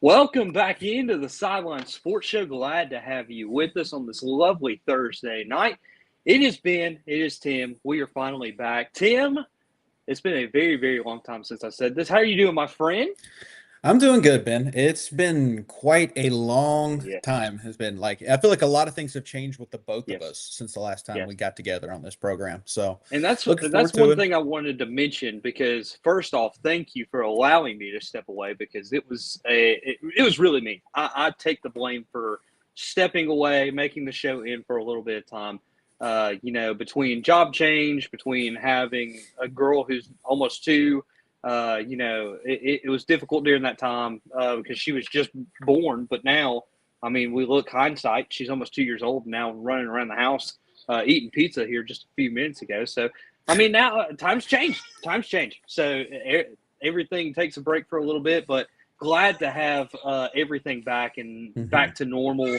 Welcome back into the Sideline Sports Show. Glad to have you with us on this lovely Thursday night. It is Tim. We are finally back. Tim, it's been a very, very long time since I said this. How are you doing, my friend? I'm doing good, Ben. It's been quite a long Yes, time. It's been I feel like a lot of things have changed with the both of yes, us since the last time we yes. got together on this program. So And that's looking that's forward to one it. thing I wanted to mention because first off, thank you for allowing me to step away because it was really me. I take the blame for stepping away, making the show in for a little bit of time. Between job change, between having a girl who's almost two, it was difficult during that time because she was just born. But now, I mean, we look hindsight, she's almost 2 years old now, running around the house eating pizza here just a few minutes ago. So, I mean, now times changed. Times change. So everything takes a break for a little bit, but glad to have everything back and Hmm. back to normal,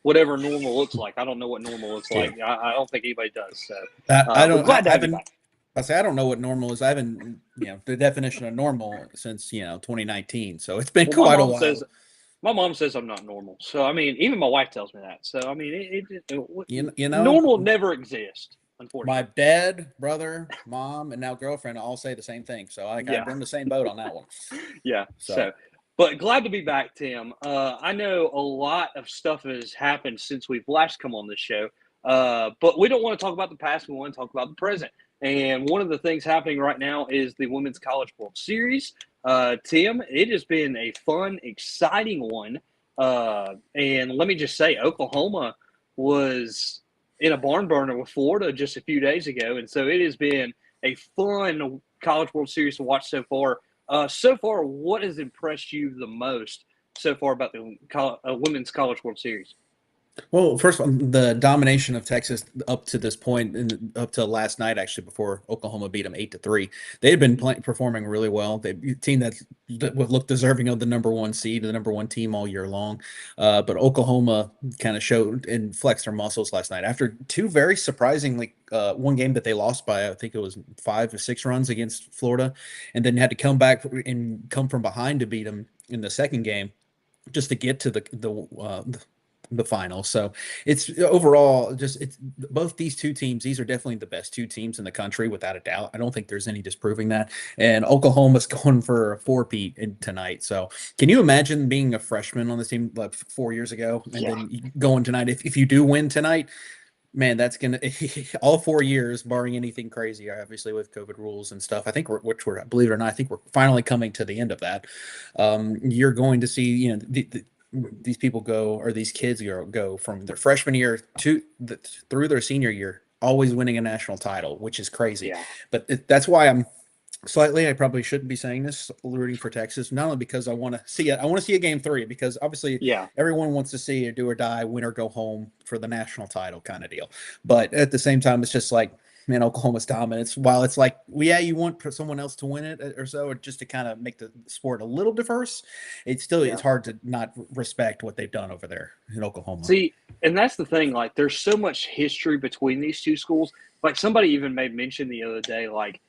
whatever normal looks like. I don't know what normal looks Yeah. like. I don't think anybody does. So, I but don't. glad to I have you haven't. back. I say I don't know what normal is. I haven't, the definition of normal since 2019. So it's been Well, my quite a mom says while. my mom says I'm not normal. So, I mean, even my wife tells me that. So, I mean, You know, normal never exists, my unfortunately. dad, brother, mom, and now girlfriend all say the same thing. So Yeah. we're in the same boat on that one. Yeah. So. But glad to be back, Tim. I know a lot of stuff has happened since we've last come on this show, but we don't want to talk about the past. We want to talk about the present. And one of the things happening right now is the Women's College World Series. Tim, it has been a fun, exciting one. And let me just say, Oklahoma was in a barn burner with Florida just a few days ago. And so it has been a fun College World Series to watch so far. So far, what has impressed you the most so far about the Women's College World Series? Well, first of all, the domination of Texas up to this point, and up to last night, actually, before Oklahoma beat them 8-3, they had been performing really well. They team that would look deserving of the number one seed, the number one team all year long. But Oklahoma kind of showed and flexed their muscles last night after two very surprisingly one game that they lost by, I think it was 5 or 6 runs against Florida, and then had to come back and come from behind to beat them in the second game just to get to the final. So it's overall just it's both these two teams. These are definitely the best two teams in the country, without a doubt. I don't think there's any disproving that. And Oklahoma's going for a four-peat tonight. So can you imagine being a freshman on this team like 4 years ago, and Yeah. then going tonight? If you do win tonight, man, that's gonna all 4 years, barring anything crazy, obviously with COVID rules and stuff. I think believe it or not, I think we're finally coming to the end of that. You're going to see, these people go, or these kids go from their freshman year through their senior year, always winning a national title, which is crazy. Yeah. But that's why I probably shouldn't be saying this, rooting for Texas, not only because I want to see it, I want to see a game three, because obviously Yeah. everyone wants to see a do or die, win or go home for the national title kind of deal. But at the same time, it's just like, man, Oklahoma's dominance. While it's like, well, yeah, you want someone else to win it or so, or just to kind of make the sport a little diverse, it's Yeah. hard to not respect what they've done over there in Oklahoma. See, and that's the thing. Like, there's so much history between these two schools. Like, somebody even made mention the other day, like,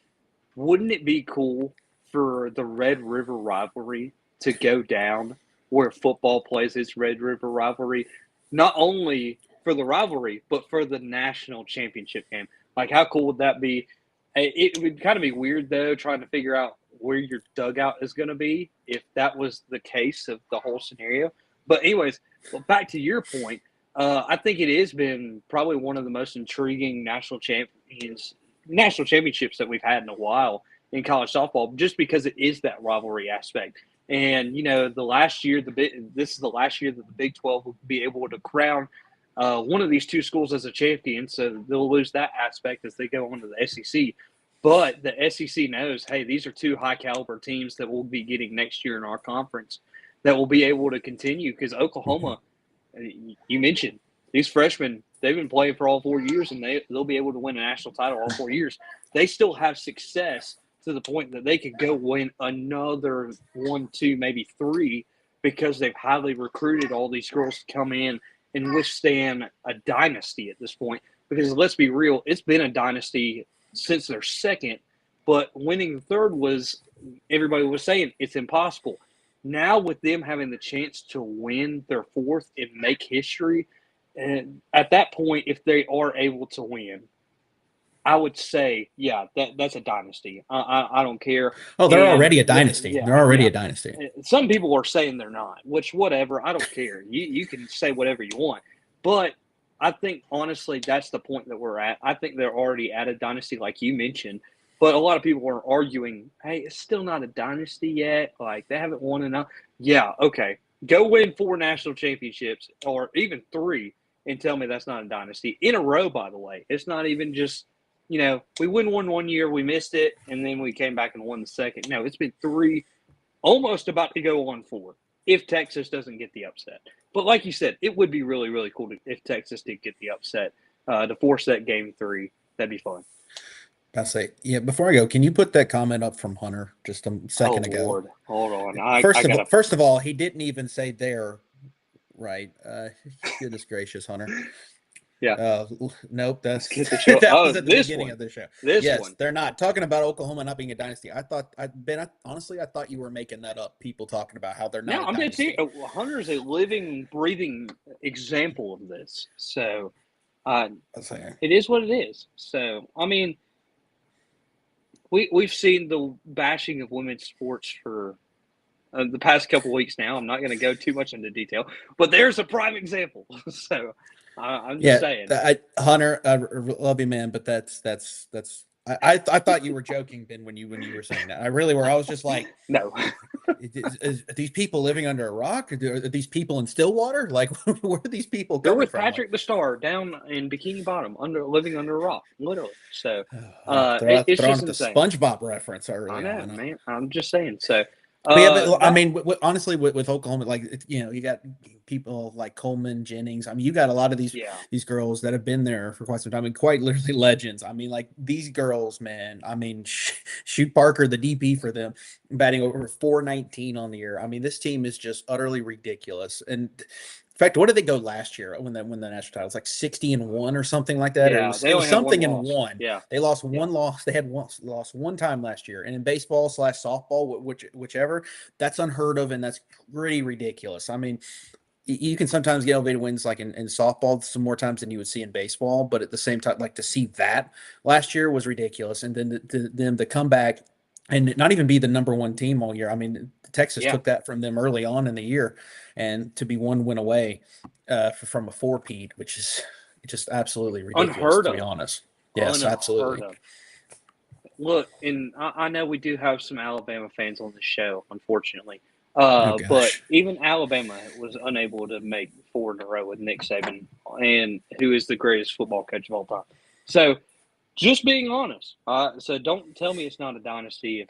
wouldn't it be cool for the Red River rivalry to go down where football plays its Red River rivalry? Not only for the rivalry, but for the national championship game. Like, how cool would that be? It would kind of be weird, though, trying to figure out where your dugout is going to be if that was the case of the whole scenario. But, anyways, well, back to your point, I think it has been probably one of the most intriguing national championships that we've had in a while in college softball, just because it is that rivalry aspect. And the last year, this is the last year that the Big 12 will be able to crown one of these two schools as a champion. So they'll lose that aspect as they go on to the SEC. But the SEC knows, hey, these are two high caliber teams that we'll be getting next year in our conference that will be able to continue, because Oklahoma, you mentioned these freshmen, they've been playing for all 4 years, and they'll be able to win a national title all 4 years. They still have success to the point that they could go win another one, two, maybe three, because they've highly recruited all these girls to come in and withstand a dynasty at this point. Because let's be real, it's been a dynasty since their second, but winning the third was, everybody was saying it's impossible. now with them having the chance to win their fourth and make history, and at that point, if they are able to win, I would say, yeah, that's a dynasty. I don't care. Oh, they're And already a dynasty. yeah, They're already yeah. a dynasty. Some people are saying they're not, which whatever. I don't care. You can say whatever you want, but I think honestly that's the point that we're at. I think they're already at a dynasty, like you mentioned. But a lot of people are arguing, hey, it's still not a dynasty yet. Like they haven't won enough. Yeah, okay. Go win 4 national championships or even 3 and tell me that's not a dynasty in a row, by the way. It's not even just we win one year, we missed it, and then we came back and won the second. No, it's been 3, almost about to go on 4, if Texas doesn't get the upset. But like you said, it would be really, really cool if Texas did get the upset to force that game 3. That'd be fun. I say, yeah. Before I go, can you put that comment up from Hunter just a Oh second ago? Lord, hold on. I gotta. First of all, he didn't even say there. Right. Goodness gracious, Hunter. Yeah. Nope. Let's get the show. That Oh, was at the this beginning one. of the show. This Yes, one. they're not talking about Oklahoma not being a dynasty. Honestly, I thought you were making that up. People talking about how they're not No, a I'm dead dynasty. serious. Hunter is a living, breathing example of this. So, it is what it is. So, I mean, we've seen the bashing of women's sports for the past couple weeks now. I'm not going to go too much into detail, but there's a prime example. So I'm just saying. Hunter, I love you, man, but that's. I thought you were joking, Ben, when you were saying that. I really were. I was just like, no. Are these people living under a rock? Are these people in Stillwater? Like, where are these people They're coming with from? Patrick the Star down in Bikini Bottom, living under a rock, literally. So it's throwing just out the insane. SpongeBob reference I early know, on. man. I'm just saying. So, But yeah, but I mean, honestly, with Oklahoma, like you got people like Coleman, Jennings. I mean, you got a lot of these girls that have been there for quite some time, and quite literally legends. I mean, like these girls, man. I mean, Shoot Parker, the DP for them, batting over 419 on the year. I mean, this team is just utterly ridiculous. And in fact, what did they go last year when they won the national title? It's like 60-1 or something like that. yeah, they It was only have one something in loss. one. Yeah, they lost one loss. They had lost one time last year, and in baseball / softball, whichever, that's unheard of, and that's pretty ridiculous. I mean, you can sometimes get elevated wins like in softball some more times than you would see in baseball, but at the same time, like to see that last year was ridiculous, and then them to come back and not even be the number one team all year. I mean, Texas took that from them early on in the year, and to be 1 win away from a 4-peat, which is just absolutely ridiculous, unheard to of. be honest. Yes, Unheard absolutely. of. Look, and I know we do have some Alabama fans on the show, unfortunately. Oh But gosh. even Alabama was unable to make 4 in a row with Nick Saban, and who is the greatest football coach of all time. So, just being honest. So don't tell me it's not a dynasty if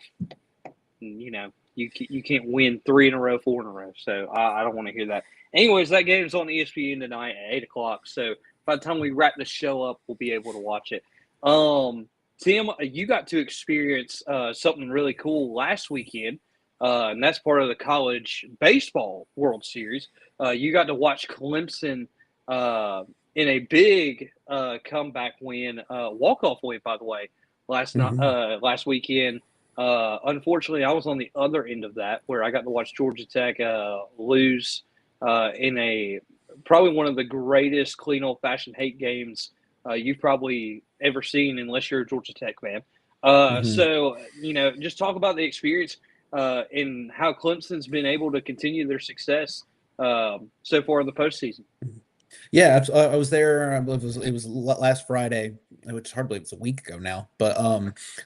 you can't win 3 in a row, 4 in a row. So I don't want to hear that. Anyways, that game's on ESPN tonight at 8 o'clock. So by the time we wrap the show up, we'll be able to watch it. Tim, you got to experience something really cool last weekend, and that's part of the college baseball World Series. You got to watch Clemson in a big comeback win, walk-off win, by the way, last weekend. Unfortunately, I was on the other end of that, where I got to watch Georgia Tech lose in a probably one of the greatest clean old-fashioned hate games you've probably ever seen, unless you're a Georgia Tech fan. So, just talk about the experience and how Clemson's been able to continue their success so far in the postseason. Yeah, I was there. It was last Friday, which hardly it was a week ago now. But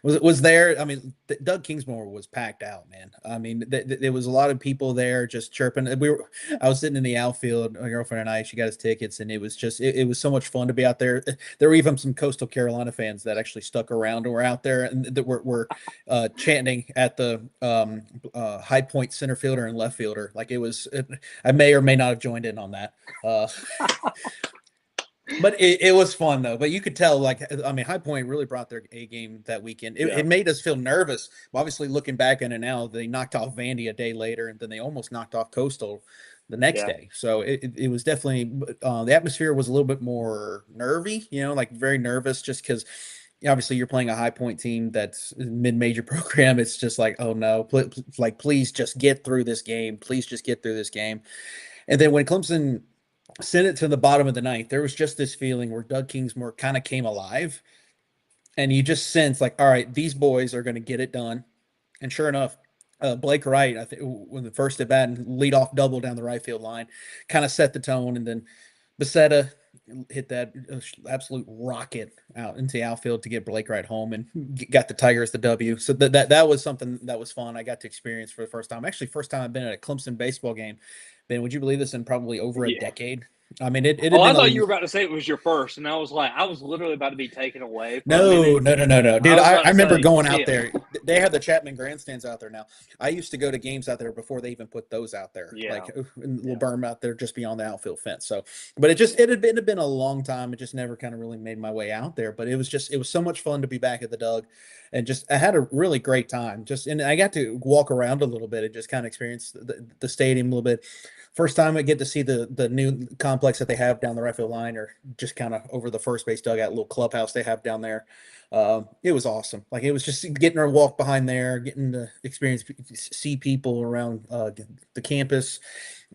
was there. I mean, Doug Kingsmore was packed out, man. I mean, there was a lot of people there just chirping. I was sitting in the outfield. My girlfriend and I, she got us tickets, and it was just it was so much fun to be out there. There were even some Coastal Carolina fans that actually stuck around and were out there and that were chanting at the High Point center fielder and left fielder. Like it was. I may or may not have joined in on that. But it was fun though. But you could tell, like, I mean, High Point really brought their A game that weekend. It made us feel nervous. Obviously, looking back on it now, they knocked off Vandy a day later, and then they almost knocked off Coastal the next day. So it was definitely the atmosphere was a little bit more nervy, like very nervous, just because obviously you're playing a High Point team that's a mid-major program. It's just like, oh no, please just get through this game. Please just get through this game. And then when Clemson sent it to the bottom of the ninth, there was just this feeling where Doug Kingsmore kind of came alive. And you just sense like, all right, these boys are going to get it done. And sure enough, Blake Wright, I think, when the first at bat and lead off double down the right field line, kind of set the tone. And then Becerra hit that absolute rocket out into the outfield to get Blake Wright home and got the Tigers the W. So that was something that was fun. I got to experience for the first time. Actually, first time I've been at a Clemson baseball game. Ben, would you believe this? In probably over a decade. I mean, it had Oh, been I thought you were about to say it was your first, and I was like, I was literally about to be taken away for a No, minute. no. Dude, I remember going out yeah. there. They have the Chapman grandstands out there now. I used to go to games out there before they even put those out there. Yeah. Like in little berm out there just beyond the outfield fence. So, but it had been a long time. It just never kind of really made my way out there. But it was so much fun to be back at the Doug, and just I had a really great time. And I got to walk around a little bit and just kind of experience the stadium a little bit. First time I get to see the new complex that they have down the right field line, or just kind of over the first base dugout, little clubhouse they have down there. It was awesome. Like, it was just getting our walk behind there, getting to see people around the campus,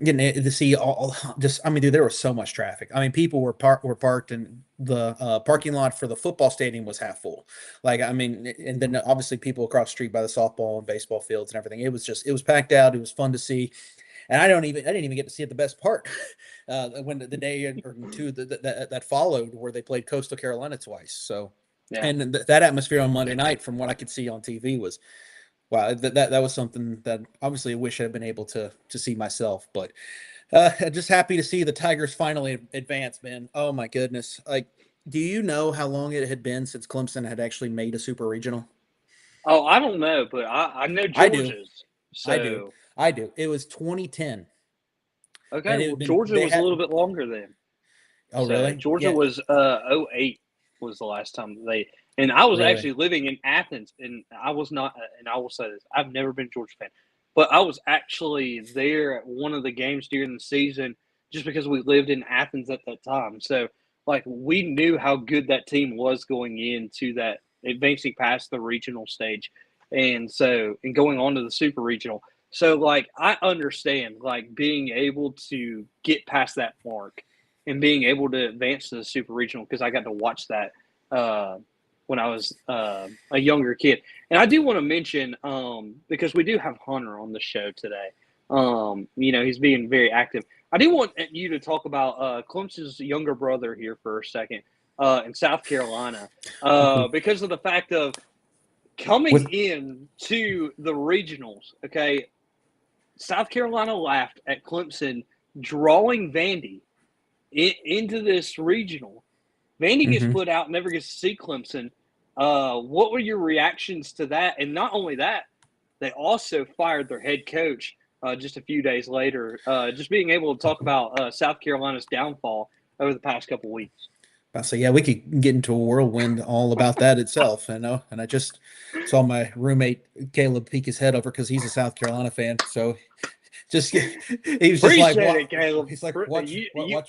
getting to see all just. I mean, dude, there was so much traffic. I mean, people were parked in the parking lot for the football stadium was half full. Like, I mean, and then obviously people across the street by the softball and baseball fields and everything. It was packed out. It was fun to see. And I didn't even get to see it the best part when the day or two that followed, where they played Coastal Carolina twice. So, and that atmosphere on Monday night, from what I could see on TV, was wow. That was something that obviously I wish I had been able to see myself. But just happy to see the Tigers finally advance, man. Oh my goodness! Like, do you know how long it had been since Clemson had actually made a super regional? Oh, I don't know, but I know Georgia's. So I do. It was 2010. okay, And well, Georgia was a little bit longer then. Oh, So really? Georgia Yeah. was 08 was the last time and I was actually living in Athens, and I was not, and I will say this, I've never been a Georgia fan, but I was actually there at one of the games during the season just because we lived in Athens at that time. So, like, we knew how good that team was going into that, advancing past the regional stage, and going on to the super regional. So, like, I understand, like, being able to get past that mark and being able to advance to the super regional, because I got to watch that when I was a younger kid. And I do want to mention, because we do have Hunter on the show today, he's being very active. I do want you to talk about Clemson's younger brother here for a second in South Carolina, because of the fact of coming in to the regionals. Okay, South Carolina laughed at Clemson drawing Vandy into this regional. Vandy gets put out, never gets to see Clemson. What were your reactions to that? And not only that, they also fired their head coach just a few days later. Just being able to talk about South Carolina's downfall over the past couple of weeks. So yeah, we could get into a whirlwind all about that itself, you know. And I just saw my roommate Caleb peek his head over because he's a South Carolina fan. So he was just Appreciate like, it, Caleb. He's like, watch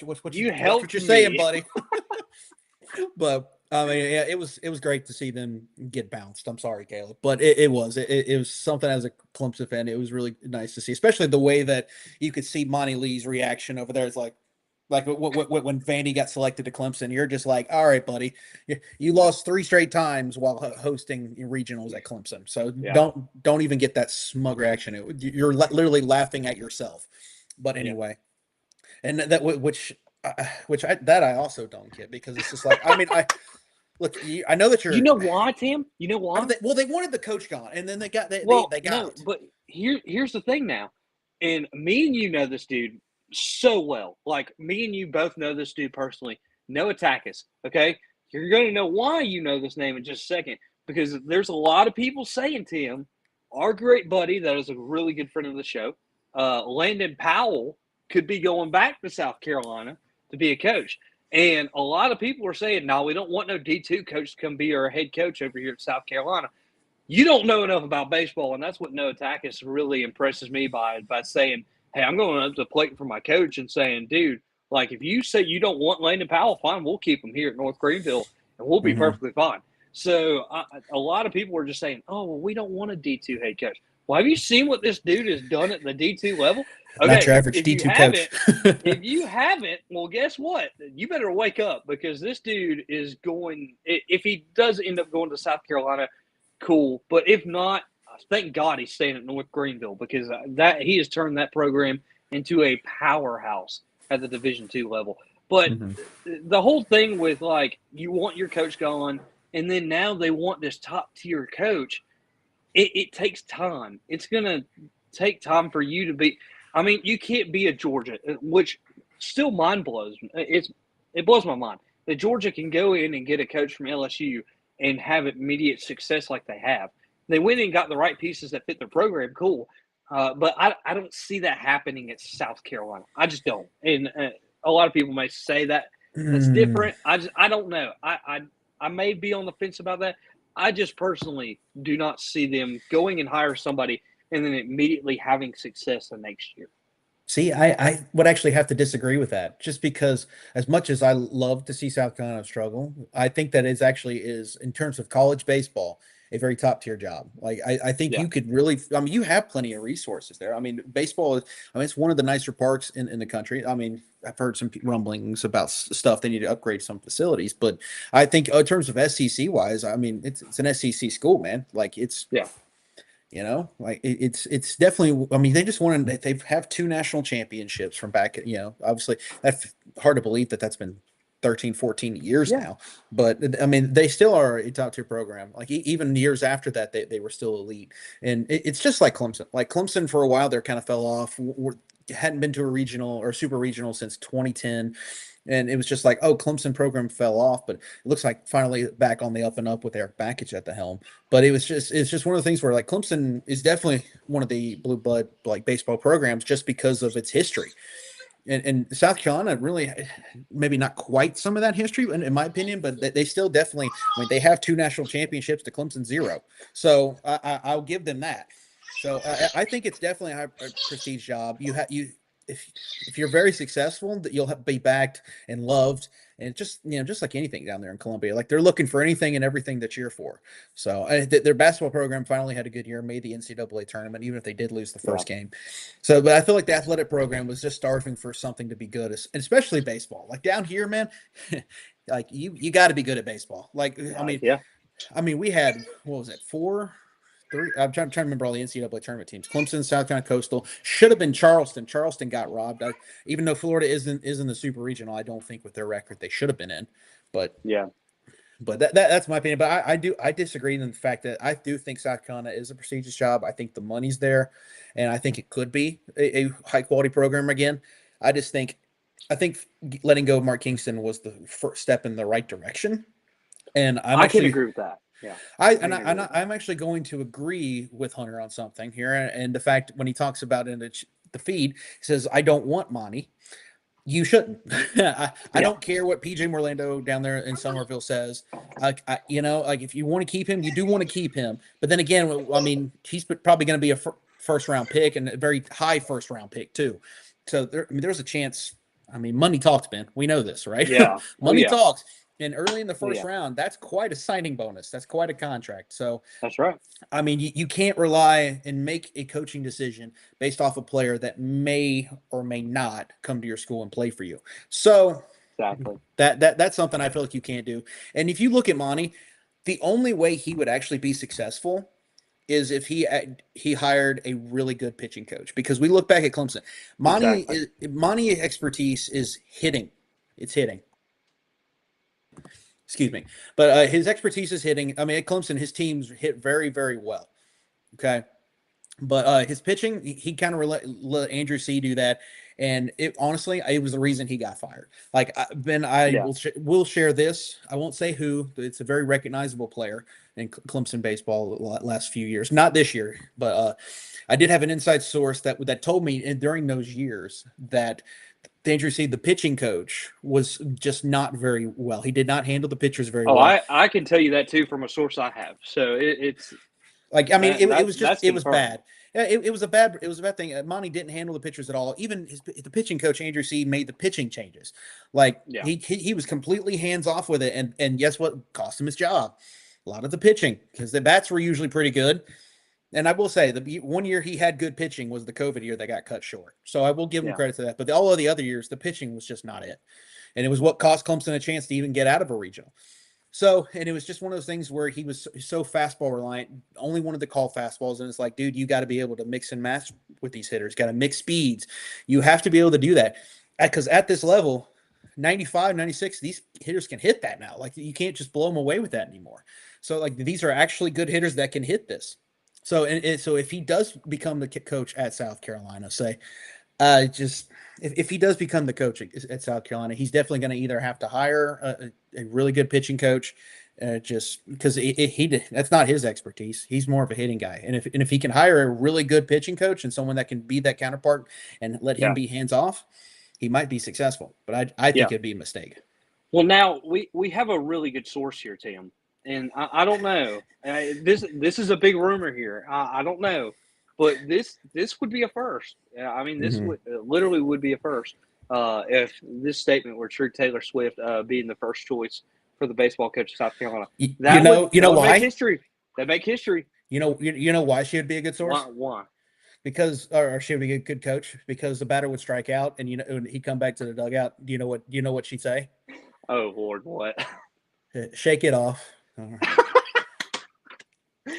what you're saying, buddy. But I mean, yeah, it was great to see them get bounced. I'm sorry, Caleb, but it was something. As a Clemson fan, it was really nice to see, especially the way that you could see Monty Lee's reaction over there. It's like when Vandy got selected to Clemson, you're just like, all right, buddy, you lost 3 straight times while hosting regionals at Clemson. So don't even get that smug reaction. You're literally laughing at yourself. But anyway, and that which I also don't get, because it's just like, I mean, I know that you're. You know why, Tim? You know why? They wanted the coach gone, and then they got it. But here's the thing now, and me and you know this dude so well. Like, me and you both know this dude personally. Noah Takis, okay? You're going to know why you know this name in just a second, because there's a lot of people saying, Tim, our great buddy that is a really good friend of the show, Landon Powell, could be going back to South Carolina to be a coach. And a lot of people are saying, no, we don't want no D2 coach to come be our head coach over here at South Carolina. You don't know enough about baseball, and that's what Noah Takis really impresses me by saying, hey, I'm going up to the plate for my coach and saying, dude, like, if you say you don't want Landon Powell, fine, we'll keep him here at North Greenville, and we'll be perfectly fine. So a lot of people were just saying, "Oh, well, we don't want a D2 head coach." Well, have you seen what this dude has done at the D2 level? Not Okay, your average D2 coach. if you haven't, well, guess what? You better wake up because this dude is going. If he does end up going to South Carolina, cool. But if not, thank God he's staying at North Greenville because that he has turned that program into a powerhouse at the Division II level. But Mhm. the whole thing with like you want your coach gone, and then now they want this top tier coach. It takes time. It's gonna take time for you to be. I mean, you can't be a Georgia, which still mind blows. It blows my mind that Georgia can go in and get a coach from LSU and have immediate success like they have. They went and got the right pieces that fit their program. Cool, but I don't see that happening at South Carolina. I just don't. And a lot of people may say that that's different. I don't know. I may be on the fence about that. I just personally do not see them going and hire somebody and then immediately having success the next year. See, I would actually have to disagree with that, just because as much as I love to see South Carolina struggle, I think that it actually is, in terms of college baseball, a very top tier job. Like I think Yeah. you could really, I mean, you have plenty of resources there. I mean, baseball is, I mean, it's one of the nicer parks in the country. I mean, I've heard some rumblings about stuff they need to upgrade some facilities, but I think in terms of SEC wise, I mean, it's an SEC school, man. Like it's, Yeah. like it's definitely. I mean, they just wanted. They have two national championships from back. Obviously that's hard to believe that that's been 13, 14 years Yeah. now. But I mean, they still are a top tier program. Like even years after that, they were still elite. And it's just like Clemson. Like Clemson for a while, they kind of fell off. Hadn't been to a regional or super regional since 2010. And it was just like, oh, Clemson program fell off, but it looks like finally back on the up and up with Eric Bakich at the helm. But it's just one of the things where like Clemson is definitely one of the blue blood like baseball programs just because of its history. And South Carolina really maybe not quite some of that history in my opinion, but they still definitely. I mean, they have two national championships to Clemson zero, so I'll give them that. So I think it's definitely a prestige job. If you're very successful, that you'll be backed and loved, and just like anything down there in Columbia, like they're looking for anything and everything to cheer for. So their basketball program finally had a good year, made the NCAA tournament, even if they did lose the Yeah. first game. So, but I feel like the athletic program was just starving for something to be good, especially baseball. Like down here, man, like you got to be good at baseball. Like Yeah. I mean, we had what was it, four, three? I'm trying to remember all the NCAA tournament teams. Clemson, South Carolina Coastal, should have been Charleston. Charleston got robbed. Even though Florida is in the super regional, I don't think with their record they should have been in. But Yeah. that's my opinion. But I disagree in the fact that I do think South Carolina is a prestigious job. I think the money's there, and I think it could be a high quality program again. I think letting go of Mark Kingston was the first step in the right direction. And I'm I can actually agree with that. Yeah. I'm actually going to agree with Hunter on something here, and the fact when he talks about in the feed, he says I don't want Monty. You shouldn't. I Yeah. don't care what PJ Morlando down there in Somerville says. Like like if you want to keep him, you do want to keep him. But then again, I mean, he's probably going to be a first round pick and a very high first round pick too. So there's a chance. I mean, money talks, Ben. We know this, right? Yeah. Oh, Money yeah. talks. And early in the Oh, first yeah. round, that's quite a signing bonus. That's quite a contract. So That's right. I mean, you can't rely and make a coaching decision based off a player that may or may not come to your school and play for you. So Exactly. that's something I feel like you can't do. And if you look at Monty, the only way he would actually be successful is if he hired a really good pitching coach. Because we look back at Clemson, Exactly. Monty expertise is hitting. It's hitting. Excuse me, but his expertise is hitting. I mean, at Clemson, his teams hit very, very well. Okay. But his pitching, he kind of let Andrew C do that, and it honestly, it was the reason he got fired. Like Ben, I Yeah. will share this. I won't say who. But it's a very recognizable player in Clemson baseball the last few years. Not this year, but I did have an inside source that told me during those years that Andrew C, the pitching coach, was just not very well. He did not handle the pitchers very Oh, well. I can tell you that too from a source I have. So it's Like, I mean, it was just that's it was confirmed. bad. Yeah, it was a bad thing. Monty didn't handle the pitchers at all. Even the pitching coach Andrew C made the pitching changes. Like Yeah. he was completely hands off with it, and guess what? Cost him his job. A lot of the pitching, because the bats were usually pretty good. And I will say the one year he had good pitching was the COVID year that got cut short. So I will give him Yeah. credit to that. But all of the other years, the pitching was just not it. And it was what cost Clemson a chance to even get out of a regional. So, and it was just one of those things where he was so fastball reliant, only wanted to call fastballs. And it's like, dude, you got to be able to mix and match with these hitters, got to mix speeds. You have to be able to do that. Because at this level, 95, 96, these hitters can hit that now. Like, you can't just blow them away with that anymore. So, like, these are actually good hitters that can hit this. So, so if he does become the coach at South Carolina, say, just if he does become the coach at South Carolina, he's definitely going to either have to hire a really good pitching coach, just because that's not his expertise. He's more of a hitting guy, and if he can hire a really good pitching coach and someone that can be that counterpart and let him Yeah. be hands off, he might be successful. But I think it'd be a mistake. Well, now we have a really good source here, Tim, and I don't know. This is a big rumor here. I don't know, but this would be a first. I mean, this would literally would be a first if this statement were true. Taylor Swift being the first choice for the baseball coach of South Carolina. That would why? make history. That make history. You know why she would be a good source? Why? Because, or she would be a good coach because the batter would strike out and when he'd come back to the dugout. Do you know what she'd say? Oh Lord, what? Shake it off.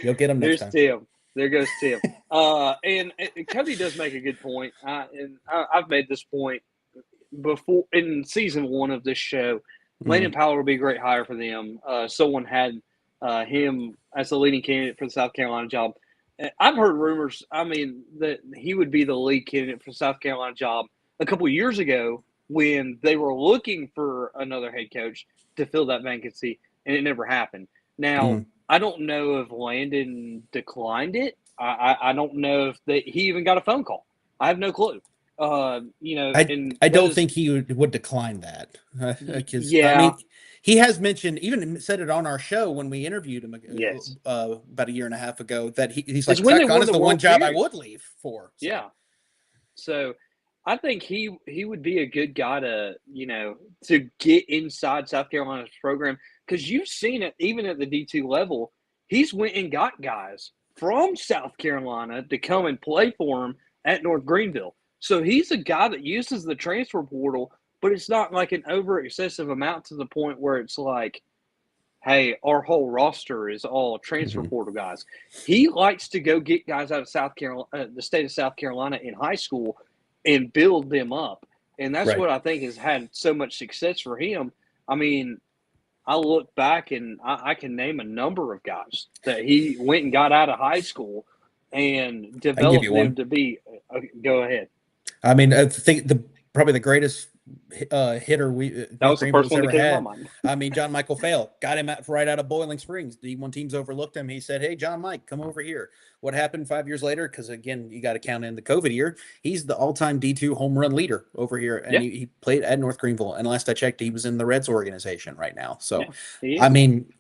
You'll get him next time. Tim. There goes Tim. And Cody does make a good point. And I've made this point before in season 1 of this show. Landon Powell would be a great hire for them. Someone had him as the leading candidate for the South Carolina job. I've heard rumors, that he would be the lead candidate for the South Carolina job a couple of years ago when they were looking for another head coach to fill that vacancy, and it never happened. Now, I don't know if Landon declined it. I don't know if he even got a phone call. I have no clue. I don't think he would decline that. Yeah. I mean, he has mentioned, even said it on our show when we interviewed him about a year and a half ago, that he's like, TechCon is the one job I would leave for. So. Yeah. So I think he would be a good guy to get inside South Carolina's program, because you've seen it even at the D2 level. He's went and got guys from South Carolina to come and play for him at North Greenville. So he's a guy that uses the transfer portal, but it's not like an over excessive amount to the point where it's like, hey, our whole roster is all transfer portal guys. He likes to go get guys out of South Carolina, the state of South Carolina in high school, and build them up. And that's what I think has had so much success for him. I mean, I look back and I can name a number of guys that he went and got out of high school and developed them to be. Go ahead. I mean, I think probably the greatest hitter that was the first one that came to my mind. I mean, John Michael Fail got him right out of Boiling Springs. The D1 teams overlooked him. He said, "Hey, John Mike, come over here." What happened 5 years later? Because again, you got to count in the COVID year. He's the all-time D2 home run leader over here, and he played at North Greenville. And last I checked, he was in the Reds organization right now. So, I mean,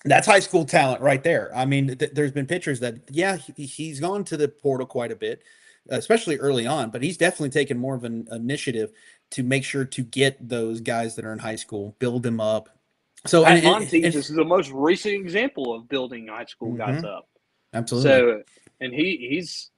that's high school talent right there. I mean, there's been pitchers that, he's gone to the portal quite a bit, especially early on, but he's definitely taken more of an initiative to make sure to get those guys that are in high school, build them up. So Monteith is the most recent example of building high school guys up. Absolutely. So, and he's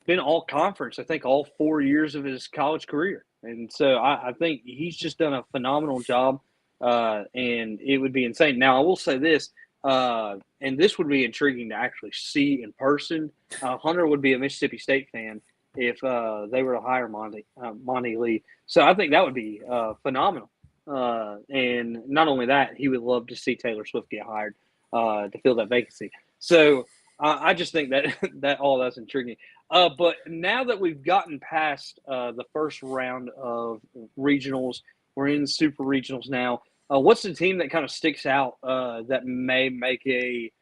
been all conference, I think, all 4 years of his college career. And so I think he's just done a phenomenal job, and it would be insane. Now, I will say this, and this would be intriguing to actually see in person. Hunter would be a Mississippi State fan if they were to hire Monty Lee. So I think that would be phenomenal. And not only that, he would love to see Taylor Swift get hired to fill that vacancy. So I just think that that's intriguing. But now that we've gotten past the first round of regionals, we're in super regionals now. What's the team that kind of sticks out that may make a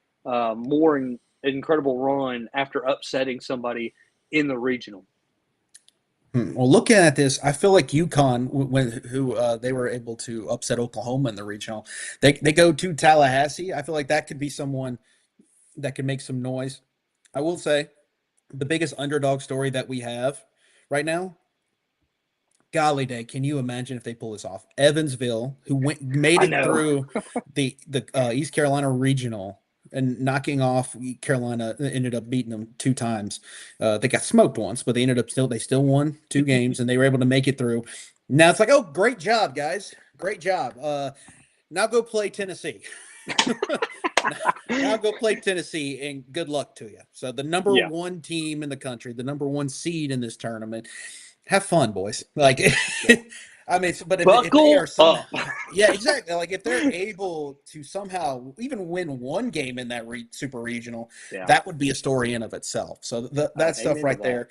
more incredible run after upsetting somebody in the regional? Well, looking at this, I feel like UConn, they were able to upset Oklahoma in the regional. They go to Tallahassee. I feel like that could be someone that could make some noise. I will say the biggest underdog story that we have right now, golly day, can you imagine if they pull this off? Evansville, who made I it know. through the East Carolina regional and knocking off Carolina, ended up beating them 2 times. They got smoked once, but they still won 2 games and they were able to make it through. Now it's like, oh, great job, guys, great job. Now go play Tennessee. Now go play Tennessee and good luck to you. So the number Yeah. one team in the country, the number one seed in this tournament, have fun, boys. Like, Yeah. I mean, but if they are Buckle some, up. yeah, exactly. Like if they're able to somehow even win one game in that super regional, Yeah. that would be a story in of itself. So that stuff Amen to right that. there.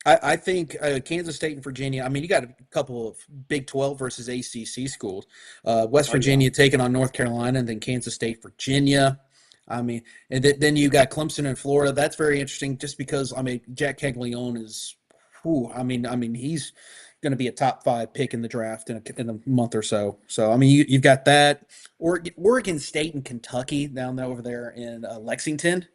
I think Kansas State and Virginia. I mean, you got a couple of Big 12 versus ACC schools. West Oh yeah. Virginia taking on North Carolina, and then Kansas State, Virginia. I mean, and then you got Clemson and Florida. That's very interesting, just because I mean Jack Caglione is, whew, I mean he's going to be a top 5 pick in the draft in a month or so. So I mean you've got that. Oregon State and Kentucky down there over there in Lexington.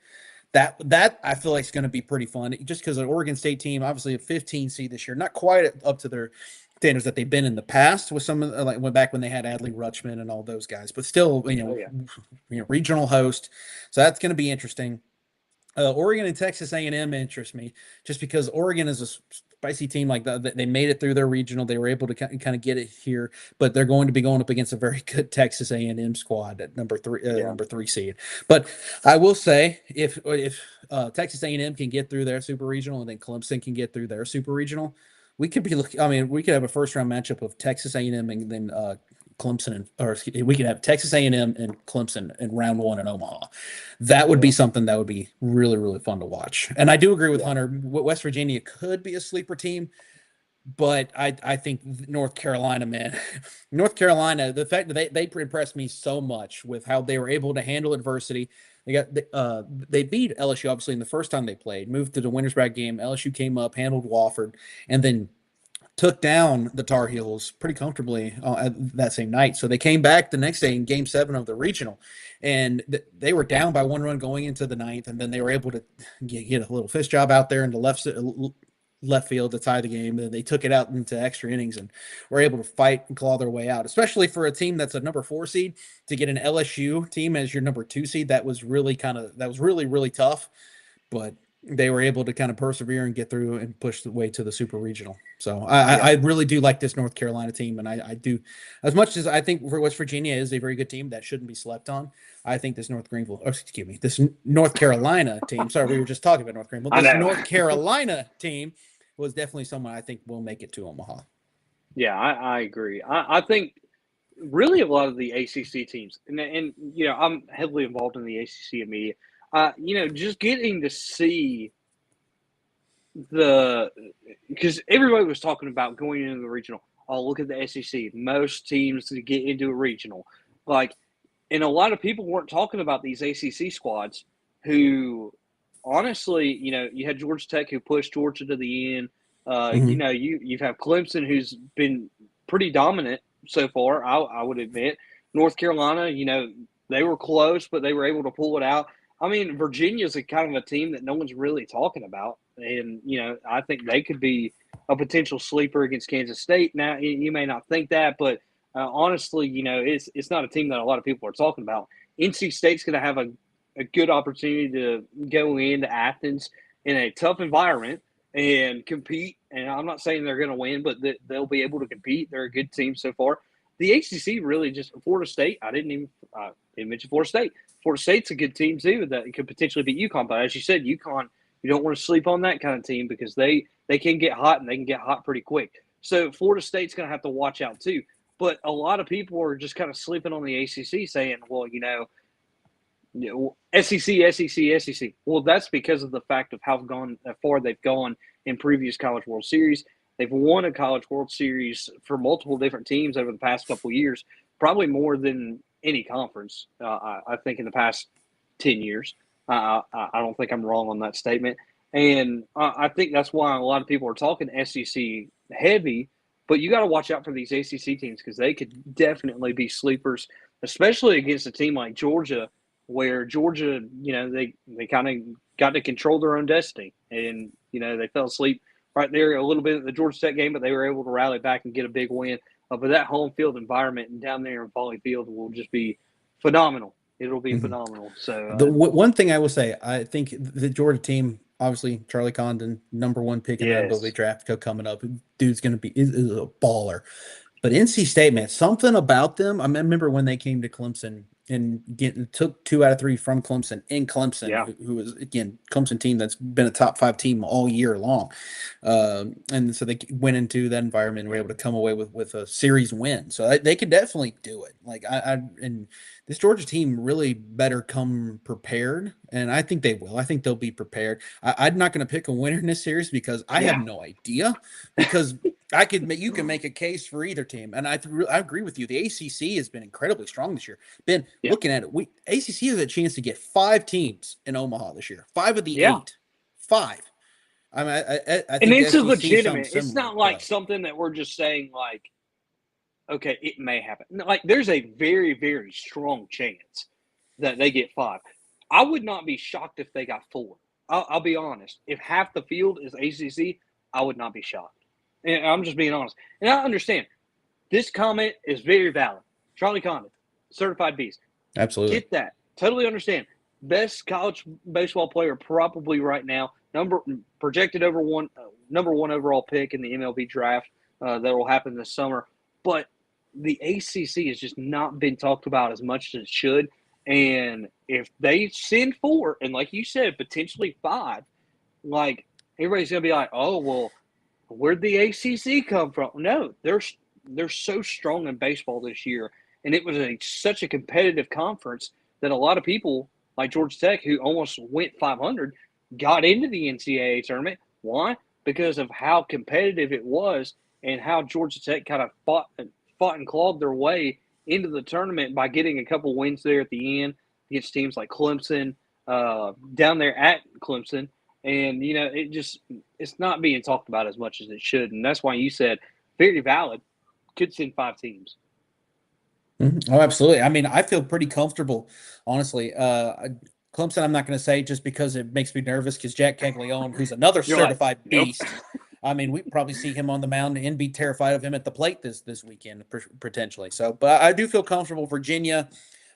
That I feel like is going to be pretty fun, just because an Oregon State team, obviously a 15 seed this year, not quite up to their standards that they've been in the past with some of like went back when they had Adley Rutschman and all those guys, but still, Oh yeah. regional host. So that's going to be interesting. Oregon and Texas A&M interest me, just because Oregon is a spicy team like that. They made it through their regional. They were able to kind of get it here, but they're going to be going up against a very good Texas A&M squad at Yeah. number 3 seed. But I will say, if Texas A&M can get through their super regional and then Clemson can get through their super regional, we could be looking. I mean, we could have a first round matchup of Texas A&M and then Clemson, or we could have Texas A&M and Clemson in round 1 in Omaha. That would Yeah. be something that would be really, really fun to watch. And I do agree with Yeah. Hunter. West Virginia could be a sleeper team, but I think North Carolina, man, North Carolina, the fact that they impressed me so much with how they were able to handle adversity. They beat LSU obviously in the first time they played, moved to the winners bracket game. LSU came up, handled Wofford, and then took down the Tar Heels pretty comfortably that same night. So they came back the next day in Game 7 of the regional, and they were down by 1 run going into the ninth, and then they were able to get a little fist job out there in the left field to tie the game. And they took it out into extra innings and were able to fight and claw their way out. Especially for a team that's a number 4 seed, to get an LSU team as your number 2 seed, that was really really tough. But they were able to kind of persevere and get through and push the way to the super regional. So Yeah. I really do like this North Carolina team, and I do, as much as I think for West Virginia is a very good team that shouldn't be slept on. I think this this North Carolina team. Sorry, we were just talking about North Greenville. I This know. North Carolina team was definitely someone I think will make it to Omaha. Yeah, I agree. I think really a lot of the ACC teams, and you know, I'm heavily involved in the ACC and media. You know, just getting to see the because everybody was talking about going into the regional. Oh, look at the SEC. Most teams to get into a regional, like, and a lot of people weren't talking about these ACC squads who, honestly, you know, you had Georgia Tech who pushed Georgia to the end. You Mm-hmm. know, you have Clemson who's been pretty dominant so far. I would admit North Carolina. You know, they were close, but they were able to pull it out. I mean, Virginia's a kind of a team that no one's really talking about, and you know, I think they could be a potential sleeper against Kansas State. Now, you may not think that, but honestly, you know, it's not a team that a lot of people are talking about. NC State's going to have a good opportunity to go into Athens in a tough environment and compete. And I'm not saying they're going to win, but they'll be able to compete. They're a good team so far. The ACC really just Florida State. I didn't mention Florida State. Florida State's a good team too that could potentially beat UConn. But as you said, UConn, you don't want to sleep on that kind of team because they can get hot and they can get hot pretty quick. So Florida State's going to have to watch out too. But a lot of people are just kind of sleeping on the ACC, saying, "Well, you know, SEC, SEC, SEC." Well, that's because of the fact of how far they've gone in previous College World Series. They've won a College World Series for multiple different teams over the past couple of years, probably more than any conference. I think in the past 10 years. I don't think I'm wrong on that statement, and I think that's why a lot of people are talking SEC heavy. But you got to watch out for these ACC teams because they could definitely be sleepers, especially against a team like Georgia, where Georgia, you know, they kind of got to control their own destiny, and you know they fell asleep right there a little bit at the Georgia Tech game, but they were able to rally back and get a big win. But that home field environment and down there in Foley Field will just be phenomenal. It'll be phenomenal. So one thing I will say, I think the Georgia team, obviously Charlie Condon, number 1 pick in the NCAA draft coming up. Dude's going to be is a baller. But NC State, man, something about them. I remember when they came to Clemson and took 2 out of 3 from Clemson in Clemson, who was, again, Clemson team that's been a top 5 team all year long. And so they went into that environment and were able to come away with a series win. So they could definitely do it. Like and this Georgia team really better come prepared, and I think they will. I think they'll be prepared. I'm not going to pick a winner in this series because I have no idea. Because you can make a case for either team, and I agree with you. The ACC has been incredibly strong this year. Ben, looking at it, ACC has a chance to get 5 teams in Omaha this year. 5 of the 8, 5. I mean, I think and it's a legitimate. It's not like something that we're just saying like, okay, it may happen. Like, there's a very, very strong chance that they get 5. I would not be shocked if they got 4. I'll be honest. If half the field is ACC, I would not be shocked. And I'm just being honest. And I understand. This comment is very valid. Charlie Condon, certified beast. Absolutely. Get that. Totally understand. Best college baseball player probably right now. Projected number 1 overall pick in the MLB draft that will happen this summer. But the ACC has just not been talked about as much as it should. And if they send 4, and like you said, potentially 5, like, everybody's going to be like, oh, well, where'd the ACC come from? No, they're so strong in baseball this year. And it was such a competitive conference that a lot of people, like Georgia Tech, who almost went 500, got into the NCAA tournament. Why? Because of how competitive it was and how Georgia Tech kind of fought and clawed their way into the tournament by getting a couple wins there at the end against teams like Clemson, down there at Clemson. And, you know, it's not being talked about as much as it should. And that's why you said, very valid, could send 5 teams. Oh, absolutely. I mean, I feel pretty comfortable, honestly. Clemson, I'm not going to say just because it makes me nervous because Jack Caglione, who's another certified beast. I mean, we probably see him on the mound and be terrified of him at the plate this weekend, potentially. So, but I do feel comfortable. Virginia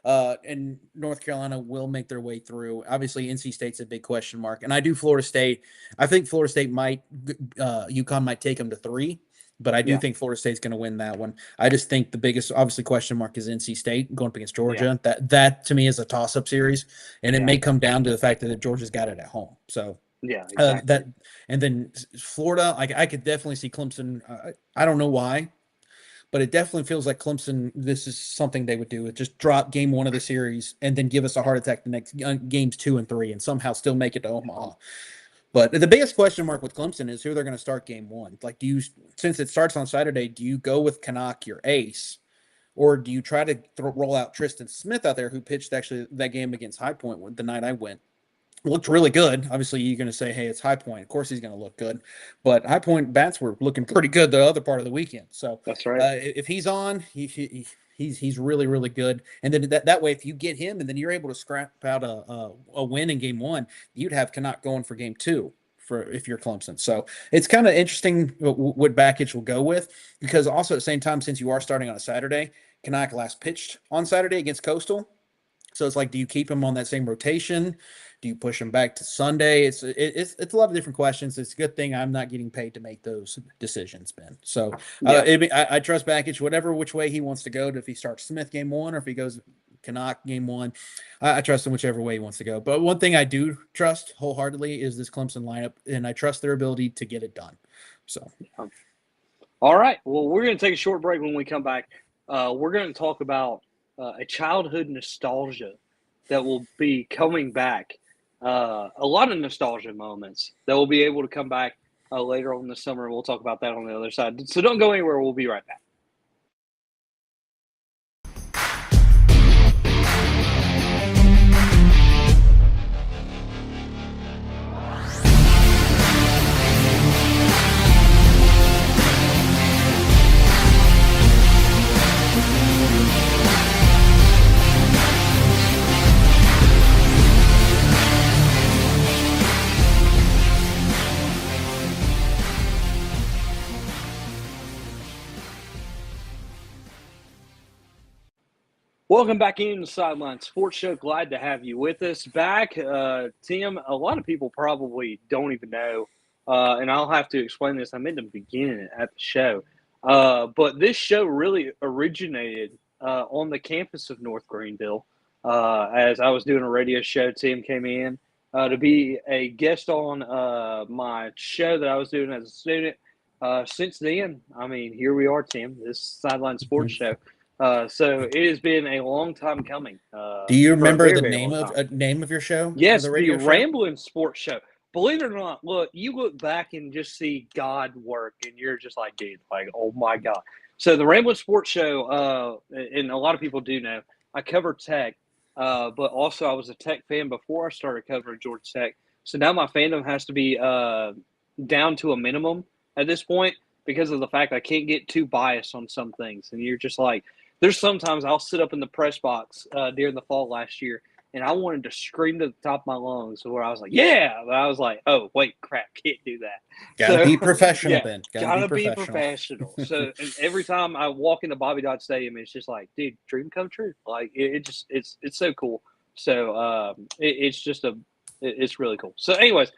and North Carolina will make their way through. Obviously, NC State's a big question mark. And I do Florida State. I think Florida State UConn might take them to 3. But I do think Florida State's going to win that one. I just think the biggest, obviously, question mark is NC State going up against Georgia. Yeah. That to me is a toss-up series, and it may come down to the fact that Georgia's got it at home. So exactly. And then Florida, I could definitely see Clemson. I don't know why, but it definitely feels like Clemson. This is something they would do: just drop game 1 of the series and then give us a heart attack the next games 2 and 3, and somehow still make it to Omaha. But the biggest question mark with Clemson is who they're going to start game 1. Like, since it starts on Saturday, do you go with Canuck, your ace, or do you try to roll out Tristan Smith out there, who pitched actually that game against High Point the night I went? Looked really good. Obviously, you're going to say, hey, it's High Point. Of course he's going to look good. But High Point bats were looking pretty good the other part of the weekend. So that's right. If he's on, he's really, really good. And then that way, if you get him and then you're able to scrap out a win in game 1, you'd have Canuck going for game 2 if you're Clemson. So it's kind of interesting what backage will go with, because also at the same time, since you are starting on a Saturday, Canuck last pitched on Saturday against Coastal. So it's like, do you keep him on that same rotation? Do you push him back to Sunday? It's a lot of different questions. It's a good thing I'm not getting paid to make those decisions, Ben. So I trust Backage, which way he wants to go. If he starts Smith game 1 or if he goes Canuck game 1, I trust him whichever way he wants to go. But one thing I do trust wholeheartedly is this Clemson lineup, and I trust their ability to get it done. So, all right. Well, we're going to take a short break. When we come back, we're going to talk about a childhood nostalgia that will be coming back. A lot of nostalgia moments that will be able to come back later on this summer. We'll talk about that on the other side. So don't go anywhere. We'll be right back. Welcome back into the Sideline Sports Show. Glad to have you with us back. Tim, a lot of people probably don't even know, and I'll have to explain this. I meant to begin it at the show. But this show really originated on the campus of North Greenville. As I was doing a radio show, Tim came in to be a guest on my show that I was doing as a student. Since then, I mean, here we are, Tim, this Sideline Sports Show. So it has been a long time coming. Do you For a remember very, the very long time. name of your show? Yes, The the radio show? Ramblin' Sports Show. Believe it or not, look, you look back and just see God work, and you're just like, dude, like, oh my God. So the Ramblin' Sports Show, and a lot of people do know, I cover tech, but also I was a tech fan before I started covering Georgia Tech. So now my fandom has to be down to a minimum at this point because of the fact I can't get too biased on some things. And you're just like, there's sometimes I'll sit up in the press box during the fall last year, and I wanted to scream to the top of my lungs where I was like, yeah. But I was like, oh, wait, crap, can't do that. Gotta be professional, Ben. Gotta be professional. So and every time I walk into Bobby Dodd Stadium, it's just like, dude, dream come true. Like, it's so cool. So it's really cool. So anyways,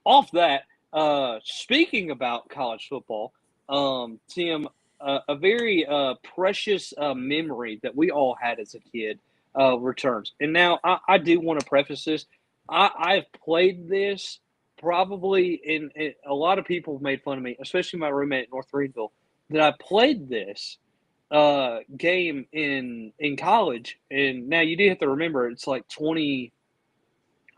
off that, speaking about college football, Tim, a very precious memory that we all had as a kid returns. And now I do want to preface this. I've played this probably a lot of people have made fun of me, especially my roommate at North Greenville, that I played this game in college. And now you do have to remember it's like 20,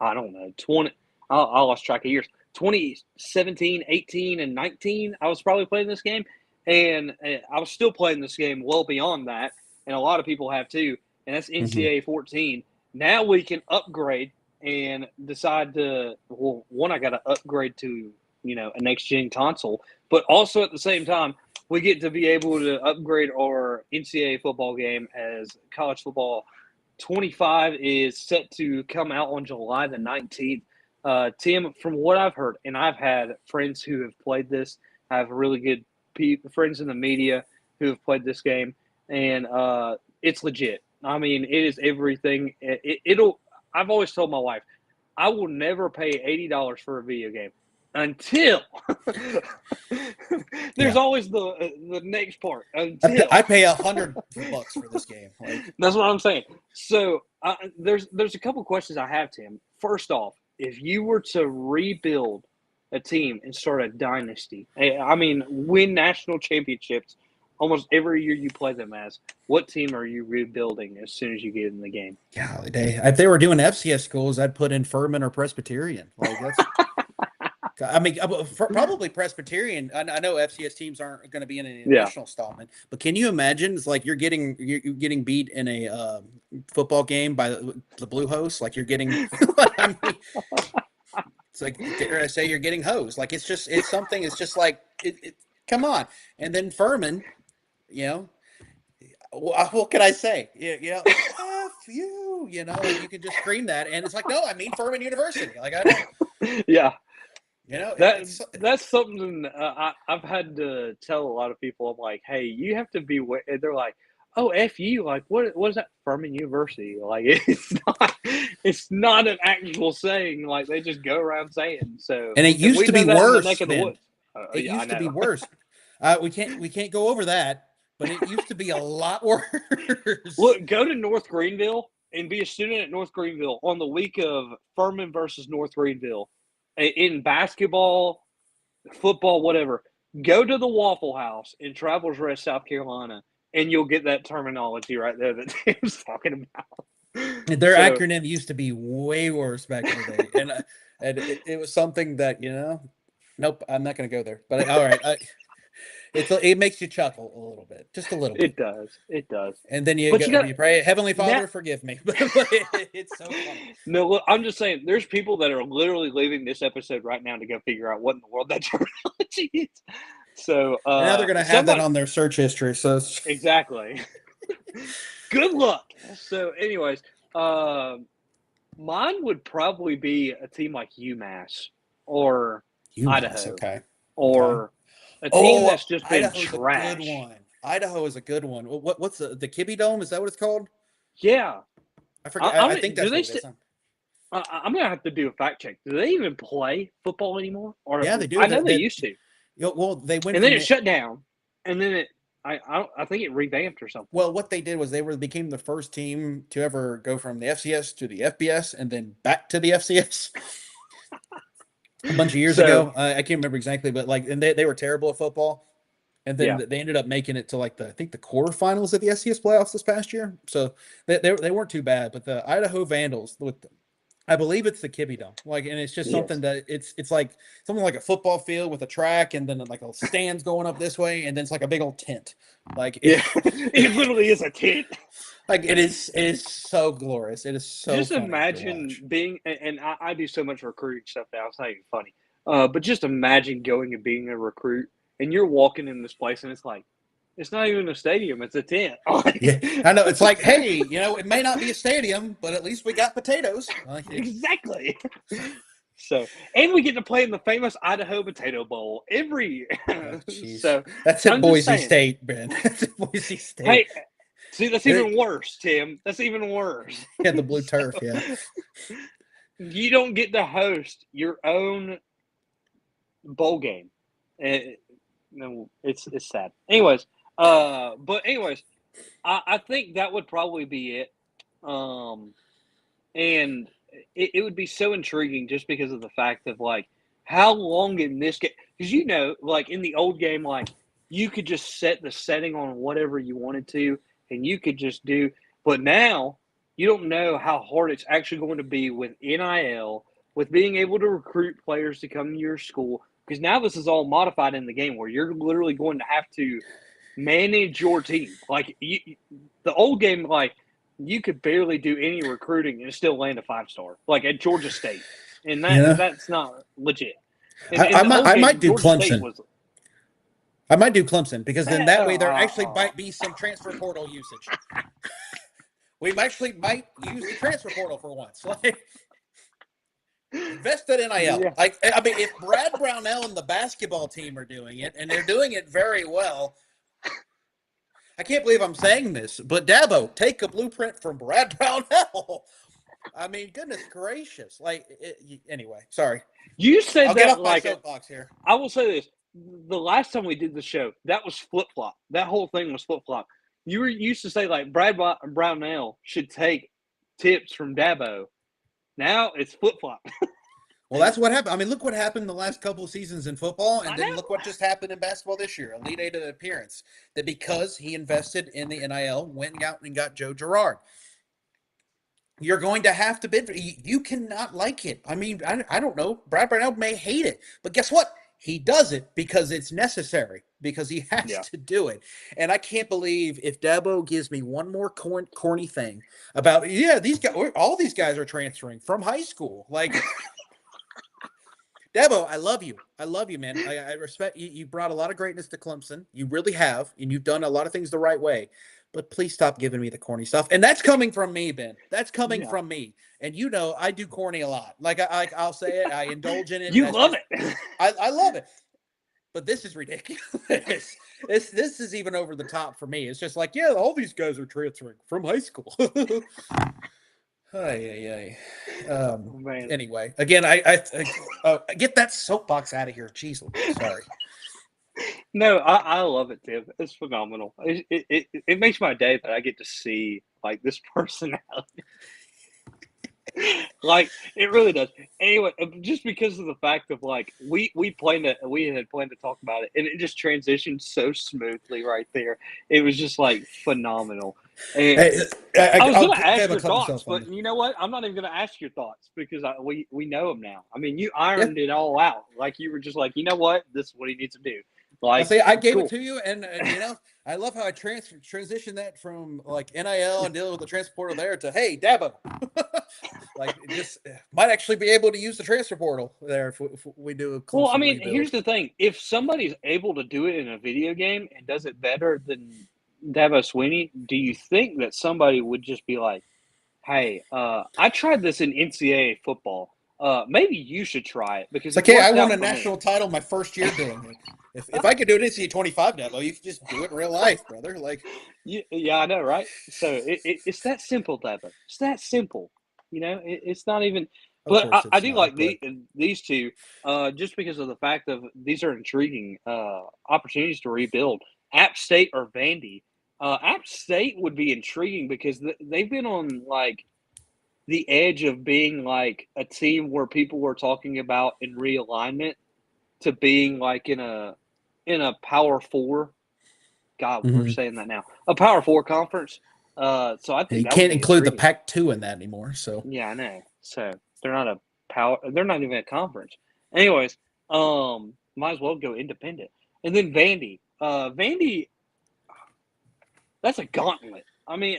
I don't know, 20, I lost track of years. 2017, 18, and 19, I was probably playing this game. And I was still playing this game well beyond that. And a lot of people have too. And that's NCAA 14. Now we can upgrade and decide to, well, one, I got to upgrade to, a next-gen console. But also at the same time, we get to be able to upgrade our NCAA football game as college football 25 is set to come out on July the 19th. Tim, from what I've heard, and I've had friends who have played this, I have really good friends in the media who have played this game, and it's legit. I mean, it is everything. I've always told my wife, I will never pay $80 for a video game until there's always the next part. Until I pay $100 for this game. That's what I'm saying. So there's a couple questions I have, Tim. First off, if you were to rebuild a team and start a dynasty, I mean, win national championships almost every year you play them as, what team are you rebuilding as soon as you get in the game? Golly day. If they were doing FCS schools, I'd put in Furman or Presbyterian. Like that's I mean, probably Presbyterian. I know FCS teams aren't going to be in an additional installment, but can you imagine? It's like you're getting beat in a football game by the Blue Host. Like you're getting, I mean, it's like, dare I say, you're getting hosed. Like it's something. It's just like come on. And then Furman, what can I say? F you, you can just scream that, and it's like, no, I mean Furman University. Like I don't. Yeah. That's something I've had to tell a lot of people. I'm like, hey, you have to be. And they're like, oh, F you. Like, what is that? Furman University. Like, it's not an actual saying. Like, they just go around saying. So, and it used to be worse. It used to be worse. We can't go over that, but it used to be a lot worse. Look, go to North Greenville and be a student at North Greenville on the week of Furman versus North Greenville. In basketball, football, whatever, go to the Waffle House in Travelers Rest, South Carolina, and you'll get that terminology right there that Tim's talking about. Their acronym used to be way worse back in the day, and it was something that nope, I'm not going to go there. But all right, it makes you chuckle a little bit, just a little bit. It does. And then you pray, Heavenly Father, forgive me. But it's so funny. No, look, I'm just saying, there's people that are literally leaving this episode right now to go figure out what in the world that terminology is. So now they're going to have that on their search history. So exactly. Good luck. So, anyways, mine would probably be a team like UMass or Idaho, or a team that's just been Idaho's trash. A good one. Idaho is a good one. What's the Kibby Dome? Is that what it's called? Yeah. I forget. I think Do that's they what it still? is. I'm gonna have to do a fact check. Do they even play football anymore? Or Yeah, they do. I know they used to, Well, they went and then from it the. shut down, and then I think it revamped or something. Well, what they did was they became the first team to ever go from the FCS to the FBS and then back to the FCS. A bunch of years So ago. I can't remember exactly, but like, and they were terrible at football. And then yeah, they ended up making it to like I think the quarterfinals of the FCS playoffs this past year. So they weren't too bad. But the Idaho Vandals I believe it's the Kibby Dome. Like, and it's just something yes, that it's like something like a football field with a track, and then like a stands going up this way, and then it's like a big old tent. Like, yeah, it literally is a tent. like it is so glorious. It is so Just funny to imagine watch. being, and I do so much recruiting stuff now. It's not even funny. But just imagine going and being a recruit, and you're walking in this place, and it's like, it's not even a stadium; it's a tent. Yeah, I know. It's like, hey, it may not be a stadium, but at least we got potatoes. Like, Exactly. So, and we get to play in the famous Idaho Potato Bowl every year. oh, jeez, So, that's at I'm just Boise saying. State, Ben. That's at Boise State. Hey, see, that's even worse, Tim. That's even worse. Yeah, the blue So, turf. Yeah. you don't get to host your own bowl game. No, it's sad. Anyways, I think that would probably be it. Um, and it would be so intriguing just because of the fact of like how long in this game, because like in the old game, like you could just set the setting on whatever you wanted to, and you could just do. But now you don't know how hard it's actually going to be with NIL, with being able to recruit players to come to your school. Because now this is all modified in the game where you're literally going to have to manage your team. Like the old game, like you could barely do any recruiting and still land a 5-star, like at Georgia State, and Yeah. that's not legit. And I, in I the might old I might game, do Georgia State Clemson. was I might do Clemson because then that way there actually uh, might be some transfer portal usage. We actually might use the transfer portal for once. Like invest in NIL. yeah, I mean, if Brad Brownell and the basketball team are doing it and they're doing it very well, I can't believe I'm saying this, but Dabo, take a blueprint from Brad Brownell. I mean, goodness gracious. Like, anyway, sorry. you I'll said get that off my like soapbox here. I will say this: the last time we did the show, that was flip flop. That whole thing was flip flop. You were used to say like Brad Brownell should take tips from Dabo. Now it's flip flop. Well, that's what happened. I mean, look what happened the last couple of seasons in football, I and then look know. what just happened in basketball this year. Elite Eight appearance. That because he invested in the NIL, went out and got Joe Girard. You're going to have to bid for it. You cannot like it. I mean, I don't know. Brad Brownell may hate it, but guess what? He does it because it's necessary, because he has Yeah. to do it. And I can't believe if Dabo gives me one more corny thing about, yeah, these guys, all these guys are transferring from high school. Like, Dabo, I love you. I love you, man. I respect you. You brought a lot of greatness to Clemson. You really have, and you've done a lot of things the right way. But please stop giving me the corny stuff. And that's coming from me, Ben. That's coming Yeah. from me. And I do corny a lot. Like I'll say it. I indulge in it. You That's love just it. I love it. But this is ridiculous. This is even over the top for me. It's just like, yeah, all these guys are transferring from high school. Ay. Man. Anyway, again, I get that soapbox out of here. Jeez, sorry. No, I love it, Tim. It's phenomenal. It makes my day that I get to see like this personality. Like it really does. Anyway, just because of the fact of like we had planned to talk about it, and it just transitioned so smoothly right there. It was just like phenomenal. And Hey, I was I'll going to ask have a your couple thoughts, stuff on but you. you know what? I'm not even going to ask your thoughts because we know them now. I mean, you Yeah, ironed it all out. Like you were just like, you know what? This is what he needs to do. I Like, say I gave it cool. to you, and I love how I transition that from like NIL and dealing with the transfer portal there to hey Dabo, like it just might actually be able to use the transfer portal there if we do a Well, I Clemson mean, rebuild. here's the thing: if somebody's able to do it in a video game and does it better than Dabo Sweeney, do you think that somebody would just be like, "Hey, I tried this in NCAA football. maybe you should try it because It's like, it hey, I worked won out a for me. national title my first year doing it. If I could do it in NCAA 25 Dabo, you could just do it in real life, brother. Like, Yeah, I know, right? So it's that simple, Devin. It's that simple. It's not even. of But course I it's do not, like but these two, just because of the fact of these are intriguing opportunities to rebuild. App State or Vandy. App State would be intriguing because they've been on like the edge of being like a team where people were talking about in realignment to being like in a Power Four. God, we're mhm. saying that now. A Power Four conference. So I think You that would can't be include the intriguing. Pac-2 in that anymore. So Yeah, I know. So they're not a power. They're not even a conference. Anyways, might as well go independent. And then Vandy. Vandy. That's a gauntlet. I mean,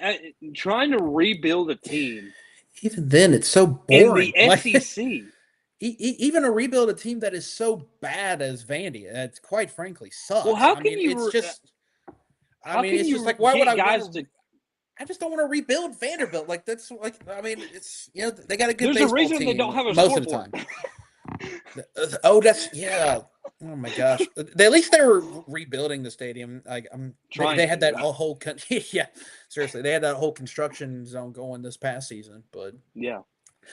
trying to rebuild a team even then, it's so in the boring. Like SEC. even a rebuild a team that is so bad as Vandy, that quite frankly Well, sucks. I mean, how can it's just you like, why would get I want guys to? to? I just don't want to rebuild Vanderbilt. Like that's like, I mean, it's they got a good There's a baseball reason they don't team have a most of the scoreboard. time. Oh, that's yeah. Oh my gosh! At least they were rebuilding the stadium. Like they Trying had that to. whole yeah. Seriously, they had that whole construction zone going this past season. But Yeah.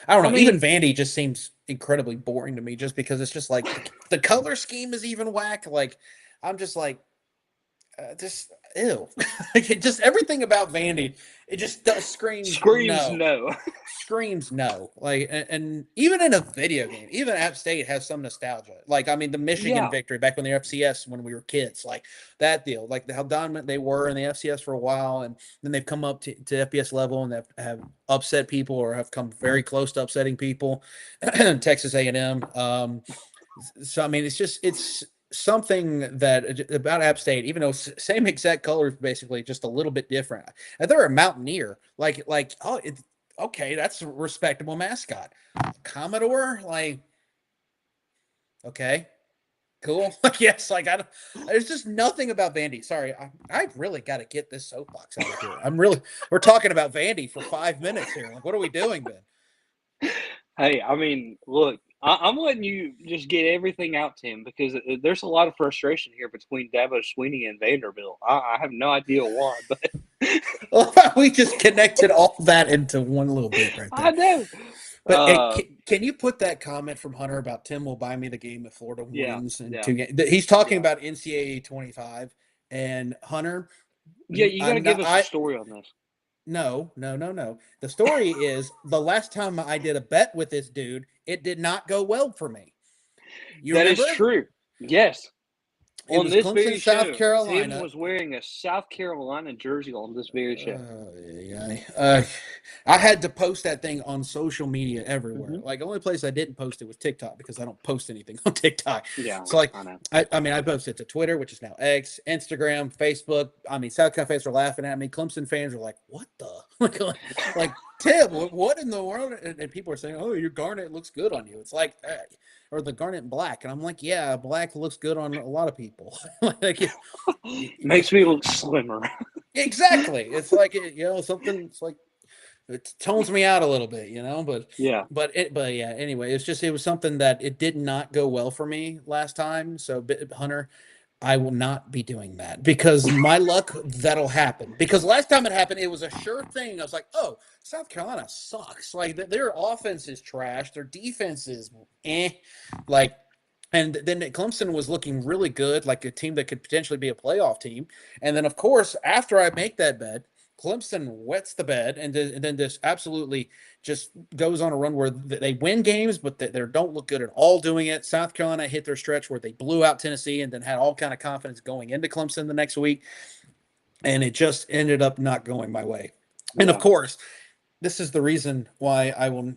I don't I know. Even mean, Vandy just seems incredibly boring to me, just because it's just like the color scheme is even whack. Like I'm just like just ew. Like, just everything about Vandy, it just does screams screams no. no. Screams no. Like and even in a video game, even App State has some nostalgia. Like I mean, the Michigan Yeah. victory back when the FCS when we were kids, like that deal, like how dominant they were in the FCS for a while, and then they've come up to FBS level and have upset people or have come very close to upsetting people. Texas A&M. So I mean, it's something that about App State, even though same exact colors, basically just a little bit different. And they're a Mountaineer, like oh, okay, that's a respectable mascot. Commodore, like okay, cool. Yes, like I don't. There's just nothing about Vandy. Sorry, I really got to get this soapbox out of here. We're talking about Vandy for 5 minutes here. Like, what are we doing, Ben? Hey, I mean, look, I'm letting you just get everything out to him because there's a lot of frustration here between Dabo Sweeney and Vanderbilt. I have no idea why, but We just connected all that into one little bit right I there. know. But can you put that comment from Hunter about Tim will buy me the game if Florida Yeah, wins in yeah, 2 games? He's talking yeah, about NCAA 25 and Hunter. yeah. You got to I'm give not. us a I story on this. no, no, no, no. The story is the last time I did a bet with this dude, it did not go well for me. You That is remember? true. Yes, It on was this Clemson, very South show, Tim Carolina. was wearing a South Carolina jersey on this very show. Yeah. I had to post that thing on social media everywhere. Hmm. Like the only place I didn't post it was TikTok because I don't post anything on TikTok. Yeah, So like, I know. I mean, I posted to Twitter, which is now X, Instagram, Facebook. I mean, South Carolina fans were laughing at me. Clemson fans were like, "What the like Tim? What in the world?" And people are saying, "Oh, your garnet looks good on you." It's like, or the garnet black, and I'm like, "Yeah, black looks good on a lot of people." like, Makes me look slimmer. exactly. It's like something. It's like it tones me out a little bit, But Yeah, but yeah. Anyway, it was something that it did not go well for me last time. So Hunter, I will not be doing that because my luck that'll happen. Because last time it happened, it was a sure thing. I was like, oh, South Carolina sucks. Like their offense is trash. Their defense is like. And then Clemson was looking really good, like a team that could potentially be a playoff team. And then, of course, after I make that bet, Clemson wets the bed and then just absolutely just goes on a run where they win games, but they don't look good at all doing it. South Carolina hit their stretch where they blew out Tennessee and then had all kind of confidence going into Clemson the next week, and it just ended up not going my way. And of yeah, course, this is the reason why I will,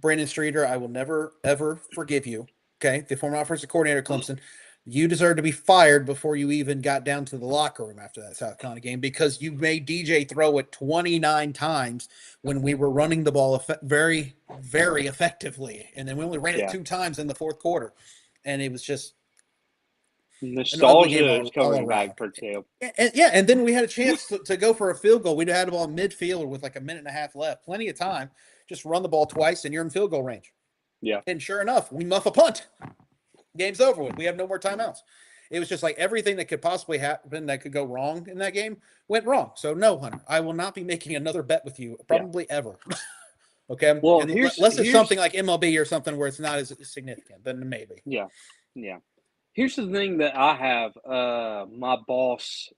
Brandon Streeter, I will never ever forgive you. Okay, the former offensive coordinator at Clemson, you deserve to be fired before you even got down to the locker room after that South Carolina game because you made DJ throw it 29 times when we were running the ball very, very effectively, and then we only ran it yeah. 2 times in the fourth quarter, and it was just an ugly game Nostalgia is all coming back around. for Tim. And then we had a chance to go for a field goal. We'd had the ball midfield with like a minute and a half left, plenty of time. Just run the ball twice, and you're in field goal range. Yeah. And sure enough, we muff a punt. Game's over with. We have no more timeouts. It was just like everything that could possibly happen that could go wrong in that game went wrong. So no, Hunter, I will not be making another bet with you probably ever. Okay. Well, Unless it's something like MLB or something where it's not as significant, then maybe. Yeah. Yeah. Here's the thing that I have. My boss,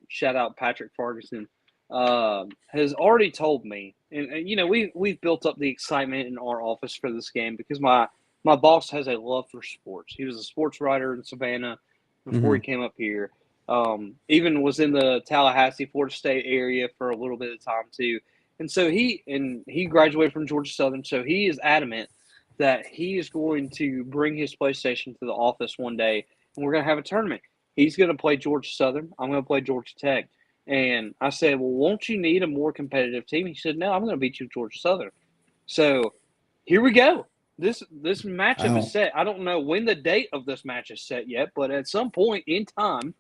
shout out Patrick Ferguson, has already told me, and you know we've built up the excitement in our office for this game because my boss has a love for sports. He was a sports writer in Savannah before he came up here. Even was in the Tallahassee, Florida State area for a little bit of time too. And so he graduated from Georgia Southern, so he is adamant that he is going to bring his PlayStation to the office one day, and we're going to have a tournament. He's going to play Georgia Southern. I'm going to play Georgia Tech. And I said, well, won't you need a more competitive team? He said, no, I'm going to beat you Georgia Southern. So here we go. This matchup is set. I don't know when the date of this match is set yet, but at some point in time,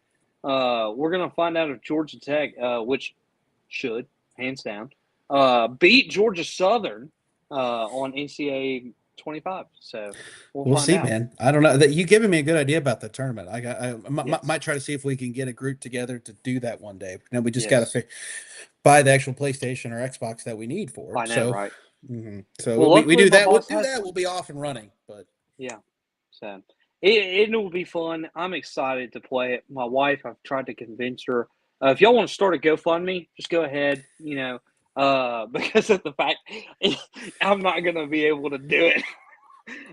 we're going to find out if Georgia Tech, which should, hands down, beat Georgia Southern on NCAA 25. So we'll see, out. Man. I don't know that you giving me a good idea about the tournament. I might try to see if we can get a group together to do that one day. Now we just got to buy the actual PlayStation or Xbox that we need for it. I know, right? So well, we do that. We'll do that. We'll be off and running. But yeah, so it will be fun. I'm excited to play it. My wife, I've tried to convince her. If y'all want to start a GoFundMe, just go ahead. You know, because of the fact I'm not going to be able to do it.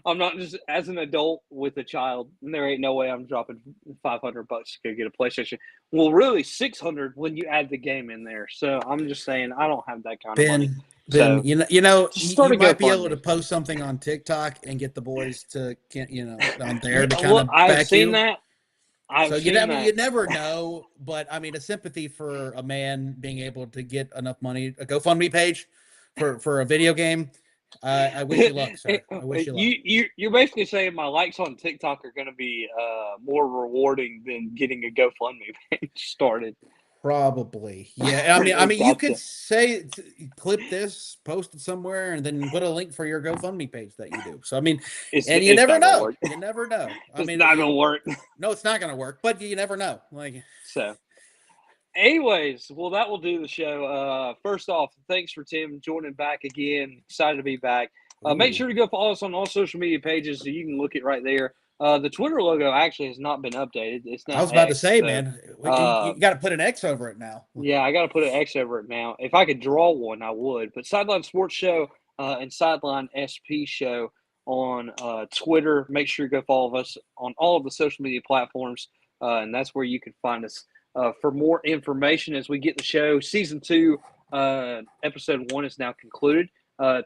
I'm not just as an adult with a child. And there ain't no way I'm dropping $500 to go get a PlayStation. Well, really $600 when you add the game in there. So I'm just saying I don't have that kind of money. Ben, you might be able to post something on TikTok and get the boys to, on there to kind of back I've seen that. You never know, but I mean, a sympathy for a man being able to get enough money, a GoFundMe page for a video game. I wish you luck, sir. I wish you luck. You're basically saying my likes on TikTok are going to be more rewarding than getting a GoFundMe page started. Probably, yeah. I mean, you could say clip this, post it somewhere, and then put a link for your GoFundMe page that you do. So I mean, you never know. You never know. I mean, it's not gonna work. No, it's not gonna work. But you never know. So. Anyways, well, that will do the show. First off, thanks for Tim joining back again. Excited to be back. Make sure to go follow us on all social media pages so you can look it right there. The Twitter logo actually has not been updated. It's now I was about to say, man, you got to put an X over it now. Yeah, I got to put an X over it now. If I could draw one, I would. But Sideline Sports Show and Sideline SP Show on Twitter. Make sure you go follow us on all of the social media platforms, and that's where you can find us. For more information as we get the show. Season 2, episode 1 is now concluded.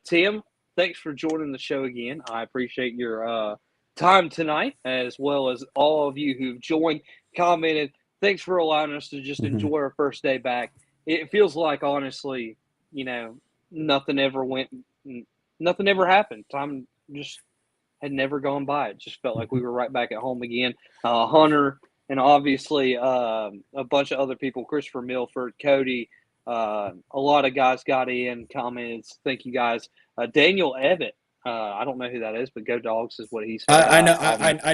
Tim, thanks for joining the show again. I appreciate your time tonight, as well as all of you who've joined, commented. Thanks for allowing us to just enjoy our first day back. It feels like, honestly, nothing ever happened. Time just had never gone by. It just felt like we were right back at home again. Hunter, and obviously a bunch of other people, Christopher Milford, Cody, a lot of guys got in, comments. Thank you guys. Daniel Evatt, I don't know who that is, but Go Dogs is what he said. I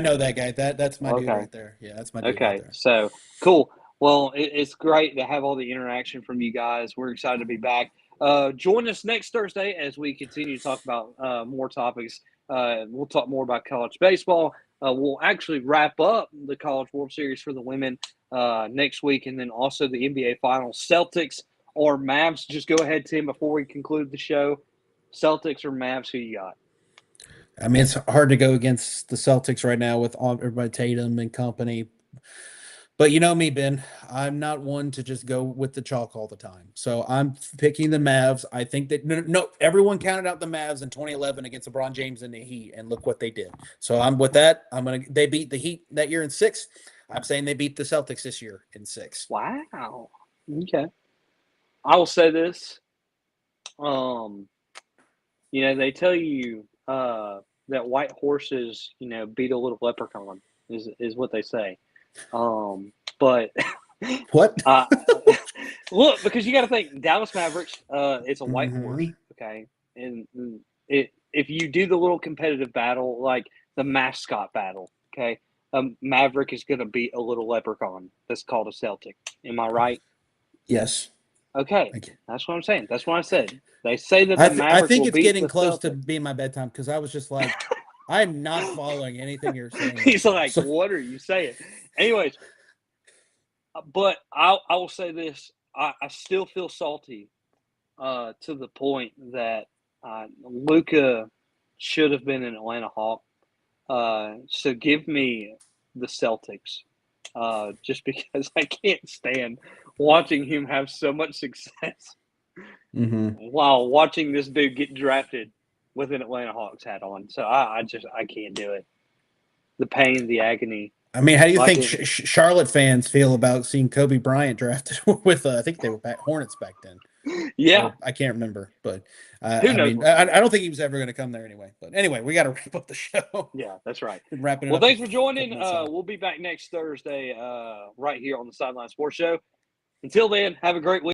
know that guy. That's my dude right there. Yeah, that's my dude right there. So cool. Well, it's great to have all the interaction from you guys. We're excited to be back. Join us next Thursday as we continue to talk about more topics. We'll talk more about college baseball. We'll actually wrap up the College World Series for the women next week, and then also the NBA Finals. Celtics or Mavs? Just go ahead, Tim, before we conclude the show. Celtics or Mavs, who you got? I mean, it's hard to go against the Celtics right now with everybody, Tatum and company. But you know me, Ben, I'm not one to just go with the chalk all the time. So I'm picking the Mavs. I think that no, everyone counted out the Mavs in 2011 against LeBron James and the Heat, and look what they did. So I'm with that. They beat the Heat that year in 6. I'm saying they beat the Celtics this year in 6. Wow. Okay. I will say this. They tell you that white horses, beat a little leprechaun is what they say. But what? Look, because you got to think Dallas Mavericks. It's a white horse, okay, and if you do the little competitive battle, like the mascot battle, okay, Maverick is going to beat a little leprechaun that's called a Celtic. Am I right? Yes. Okay, Okay. that's what I'm saying. That's what I said. They say that I the Maverick think will it's beat getting the close to Celtic. being my bedtime because I was just like, I'm not following anything you're saying right He's now. like, So, what are you saying? Anyways, but I will say this. I still feel salty to the point that Luka should have been an Atlanta Hawk. So give me the Celtics, just because I can't stand watching him have so much success while watching this dude get drafted with an Atlanta Hawks hat on. So I can't do it. The pain, the agony. I mean, how do you Like think Charlotte fans feel about seeing Kobe Bryant drafted with, I think they were Hornets back then. yeah. Or I can't remember, but Who I knows? mean, I don't think he was ever going to come there anyway. But anyway, we got to wrap up the show. Yeah, that's right. Been wrapping it Well, up. thanks for a joining. couple minutes out. We'll be back next Thursday right here on the Sideline Sports Show. Until then, have a great week.